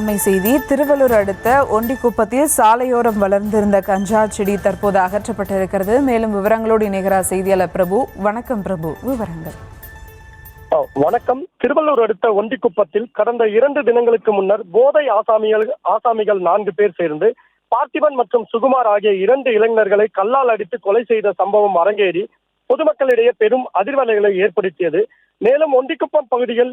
அண்மை செய்தி. திருவள்ளூர் அடுத்த ஒண்டிக்குப்பத்தில் சாலையோரம் வளர்ந்திருந்த கஞ்சா செடி தற்போது அகற்றப்பட்டிருக்கிறது. மேலும் விவரங்களோடு இணைகிறார் செய்தியாளர் பிரபு. வணக்கம் பிரபு, விவரங்கள். வணக்கம். திருவள்ளூர் அடுத்த ஒண்டிக்குப்பத்தில் கடந்த 2 தினங்களுக்கு முன்னர் போதை ஆசாமிகள் 4 பேர் சேர்ந்து பார்த்திபன் மற்றும் சுகுமார் ஆகிய 2 இளைஞர்களை கல்லால் அடித்து கொலை செய்த சம்பவம் அரங்கேறி பொதுமக்களிடையே பெரும் அதிர்வலைகளை ஏற்படுத்தியது. மேலும் ஒண்டிக்குப்பம் பகுதியில்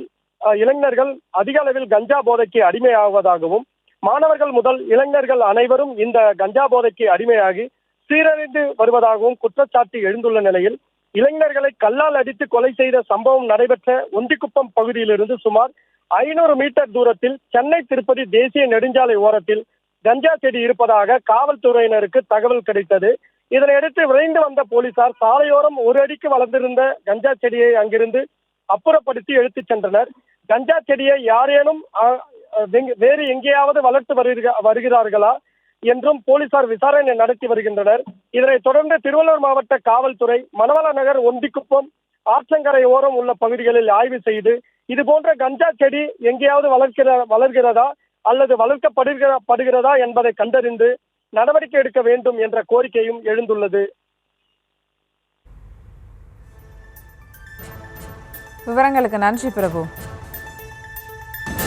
இளைஞர்கள் அதிக அளவில் கஞ்சா போதைக்கு அடிமையாவதாகவும், மாணவர்கள் முதல் இளைஞர்கள் அனைவரும் இந்த கஞ்சா போதைக்கு அடிமையாகி சீரழிந்து வருவதாகவும் குற்றச்சாட்டு எழுந்துள்ள நிலையில், இளைஞர்களை கல்லால் அடித்து கொலை செய்த சம்பவம் நடைபெற்ற ஒண்டிக்குப்பம் பகுதியிலிருந்து சுமார் 500 மீட்டர் தூரத்தில் சென்னை திருப்பதி தேசிய நெடுஞ்சாலை ஓரத்தில் கஞ்சா செடி இருப்பதாக காவல்துறையினருக்கு தகவல் கிடைத்தது. இதனையடுத்து விரைந்து வந்த போலீசார் சாலையோரம் 1 அடிக்கு வளர்ந்திருந்த கஞ்சா செடியை அங்கிருந்து அப்புறப்படுத்தி எடுத்துச் சென்றனர். கஞ்சா செடியை யாரேனும் வேறு எங்கேயாவது வளர்த்து வருகிறார்களா என்றும் போலீசார் விசாரணை நடத்தி வருகின்றனர். இதனைத் தொடர்ந்து திருவள்ளூர் மாவட்ட காவல்துறை மணவள நகர், ஒண்டிக்குப்பம், ஆற்றங்கரை ஓரம் உள்ள பகுதிகளில் ஆய்வு செய்து இதுபோன்ற கஞ்சா செடி எங்கேயாவது வளர்கிறதா அல்லது வளர்க்கப்படுகிறதா என்பதை கண்டறிந்து நடவடிக்கை எடுக்க வேண்டும் என்ற கோரிக்கையும் எழுந்துள்ளது. விவரங்களுக்கு நன்றி பிரபு.